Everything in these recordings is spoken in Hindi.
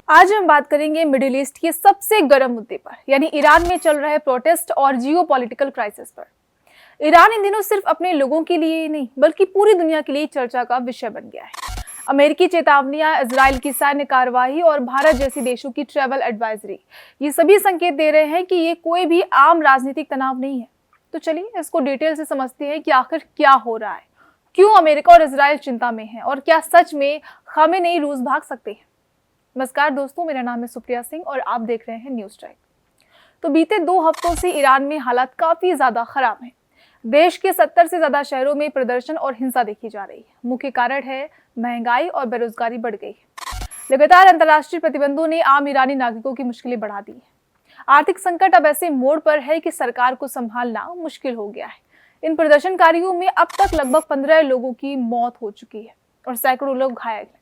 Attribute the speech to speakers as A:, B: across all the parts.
A: आज हम बात करेंगे मिडिल ईस्ट के सबसे गर्म मुद्दे पर, यानी ईरान में चल रहे प्रोटेस्ट और जियोपॉलिटिकल क्राइसिस पर। ईरान इन दिनों सिर्फ अपने लोगों के लिए ही नहीं बल्कि पूरी दुनिया के लिए चर्चा का विषय बन गया है। अमेरिकी चेतावनियां, इजराइल की सैन्य कार्रवाई और भारत जैसी देशों की ट्रैवल एडवाइजरी, ये सभी संकेत दे रहे हैं कि ये कोई भी आम राजनीतिक तनाव नहीं है। तो चलिए इसको डिटेल से समझते हैं कि आखिर क्या हो रहा है, क्यों अमेरिका और इजराइल चिंता में है और क्या सच में खामेनेई रूस भाग सकते हैं। नमस्कार दोस्तों, मेरा नाम है सुप्रिया सिंह और आप देख रहे हैं न्यूज़ टाइम। तो बीते 2 हफ्तों से ईरान में हालात काफी ज्यादा खराब हैं। देश के 70 से ज्यादा शहरों में प्रदर्शन और हिंसा देखी जा रही है। मुख्य कारण है महंगाई और बेरोजगारी बढ़ गई है। लगातार अंतर्राष्ट्रीय प्रतिबंधों ने आम ईरानी नागरिकों की मुश्किलें बढ़ा दी है। आर्थिक संकट अब ऐसे मोड़ पर है कि सरकार को संभालना मुश्किल हो गया है। इन प्रदर्शनकारियों में अब तक लगभग 15 लोगों की मौत हो चुकी है और सैकड़ों लोग घायल हैं।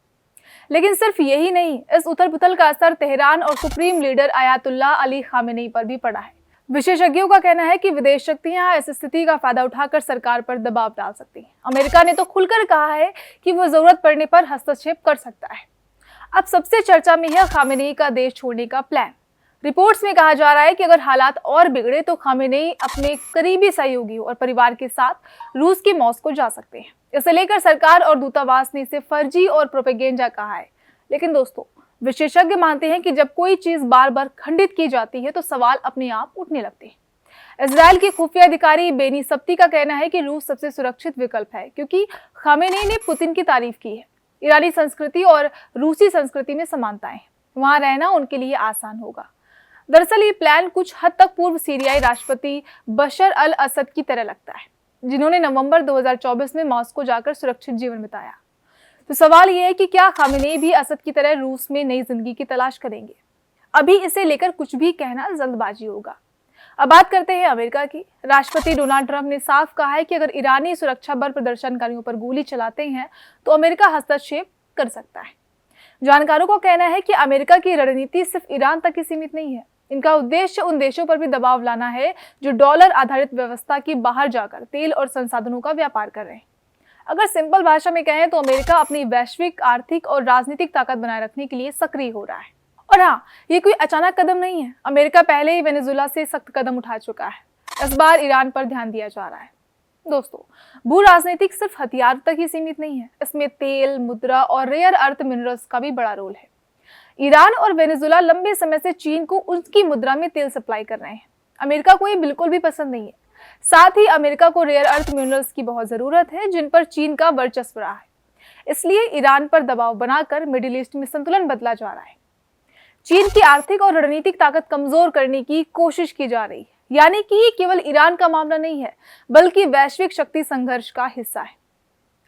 A: लेकिन सिर्फ यही नहीं, इस उथल पुथल का असर तेहरान और supreme leader Ayatollah Ali Khamenei पर भी पड़ा है। विशेषज्ञों का कहना है कि विदेश शक्तियां इस स्थिति का फायदा उठाकर सरकार पर दबाव डाल सकती हैं। अमेरिका ने तो खुलकर कहा है कि वो जरूरत पड़ने पर हस्तक्षेप कर सकता है। अब सबसे चर्चा में है खामेनेई का देश छोड़ने का प्लान। रिपोर्ट्स में कहा जा रहा है कि अगर हालात और बिगड़े तो खामेनेई अपने करीबी सहयोगियों और परिवार के साथ रूस की मॉस्को जा सकते हैं। इसे लेकर सरकार और दूतावास ने इसे फर्जी और प्रोपेगेंडा कहा है। लेकिन दोस्तों, विशेषज्ञ मानते हैं कि जब कोई चीज बार बार खंडित की जाती है तो सवाल अपने आप उठने लगते हैं। इजराइल के खुफिया अधिकारी बेनी सब्ती का कहना है कि रूस सबसे सुरक्षित विकल्प है, क्योंकि खामेनेई ने पुतिन की तारीफ की है। ईरानी संस्कृति और रूसी संस्कृति में समानताएं हैं, वहां रहना उनके लिए आसान होगा। दरअसल ये प्लान कुछ हद तक पूर्व सीरियाई राष्ट्रपति बशर अल असद की तरह लगता है, जिन्होंने नवंबर 2024 में मॉस्को जाकर सुरक्षित जीवन बिताया। तो सवाल यह है कि क्या खामेनेई भी असद की तरह रूस में नई जिंदगी की तलाश करेंगे। अभी इसे लेकर कुछ भी कहना जल्दबाजी होगा। अब बात करते हैं अमेरिका की। राष्ट्रपति डोनाल्ड ट्रंप ने साफ कहा है कि अगर ईरानी सुरक्षा बल प्रदर्शनकारियों पर गोली चलाते हैं तो अमेरिका हस्तक्षेप कर सकता है। जानकारों का कहना है कि अमेरिका की रणनीति सिर्फ ईरान तक ही सीमित नहीं है। इनका उद्देश्य उन देशों पर भी दबाव लाना है जो डॉलर आधारित व्यवस्था की बाहर जाकर तेल और संसाधनों का व्यापार कर रहे हैं। अगर सिंपल भाषा में कहें तो अमेरिका अपनी वैश्विक आर्थिक और राजनीतिक ताकत बनाए रखने के लिए सक्रिय हो रहा है। और हाँ, ये कोई अचानक कदम नहीं है। अमेरिका पहले ही वेनेजुएला से सख्त कदम उठा चुका है। इस बार ईरान पर ध्यान दिया जा रहा है। दोस्तों, भू राजनीतिक सिर्फ हथियार तक ही सीमित नहीं है। इसमें तेल, मुद्रा और रेयर अर्थ मिनरल्स का भी बड़ा रोल है। ईरान और वेनेजुएला लंबे समय से चीन को उसकी मुद्रा में तेल सप्लाई कर रहे हैं। अमेरिका को ये बिल्कुल भी पसंद नहीं है। साथ ही अमेरिका को रेयर अर्थ मिनरल्स की बहुत जरूरत है, जिन पर चीन का वर्चस्व रहा है। इसलिए ईरान पर दबाव बनाकर मिडिल ईस्ट में संतुलन बदला जा रहा है। चीन की आर्थिक और रणनीतिक ताकत कमजोर करने की कोशिश की जा रही है। यानी कि ये केवल ईरान का मामला नहीं है, बल्कि वैश्विक शक्ति संघर्ष का हिस्सा है।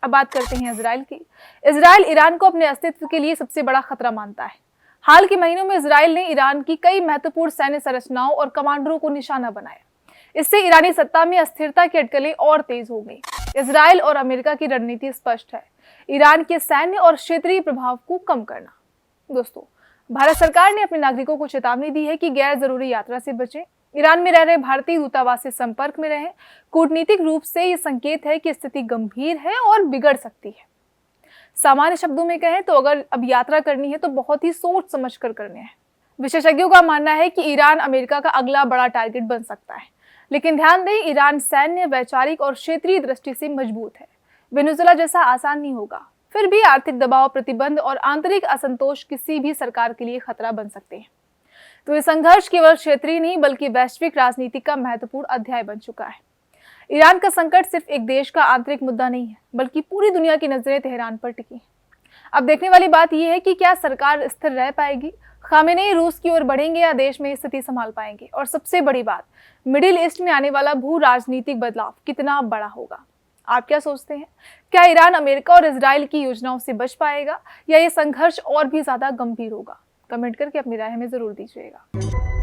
A: अब बात करते हैं इजराइल की। इजराइल ईरान को अपने अस्तित्व के लिए सबसे बड़ा खतरा मानता है। हाल के महीनों में इजराइल ने ईरान की कई महत्वपूर्ण सैन्य संरचनाओं और कमांडरों को निशाना बनाया। इससे ईरानी सत्ता में अस्थिरता की अटकलें और तेज हो गई। इजराइल और अमेरिका की रणनीति स्पष्ट है, ईरान के सैन्य और क्षेत्रीय प्रभाव को कम करना। दोस्तों, भारत सरकार ने अपने नागरिकों को चेतावनी दी है कि गैर जरूरी यात्रा से बचें, ईरान में रह रहे भारतीय दूतावास से संपर्क में रहें। कूटनीतिक रूप से ये संकेत है कि स्थिति गंभीर है और बिगड़ सकती है। सामान्य शब्दों में कहें तो अगर अब यात्रा करनी है तो बहुत ही सोच समझ कर करनी है। विशेषज्ञों का मानना है कि ईरान अमेरिका का अगला बड़ा टारगेट बन सकता है। लेकिन ध्यान दें, ईरान सैन्य, वैचारिक और क्षेत्रीय दृष्टि से मजबूत है। वेनेजुएला जैसा आसान नहीं होगा। फिर भी आर्थिक दबाव, प्रतिबंध और आंतरिक असंतोष किसी भी सरकार के लिए खतरा बन सकते हैं। तो ये संघर्ष केवल क्षेत्रीय नहीं बल्कि वैश्विक राजनीति का महत्वपूर्ण अध्याय बन चुका है। ईरान का संकट सिर्फ एक देश का आंतरिक मुद्दा नहीं है, बल्कि पूरी दुनिया की नजरें तेहरान पर टिकी हैं। अब देखने वाली बात यह है कि क्या सरकार स्थिर रह पाएगी, खामेनेई रूस की ओर बढ़ेंगे या देश में स्थिति संभाल पाएंगे। और सबसे बड़ी बात, मिडिल ईस्ट में आने वाला भू राजनीतिक बदलाव कितना बड़ा होगा। आप क्या सोचते हैं? क्या ईरान अमेरिका और इजराइल की योजनाओं से बच पाएगा या ये संघर्ष और भी ज्यादा गंभीर होगा? कमेंट करके अपनी राय हमें जरूर दीजिएगा।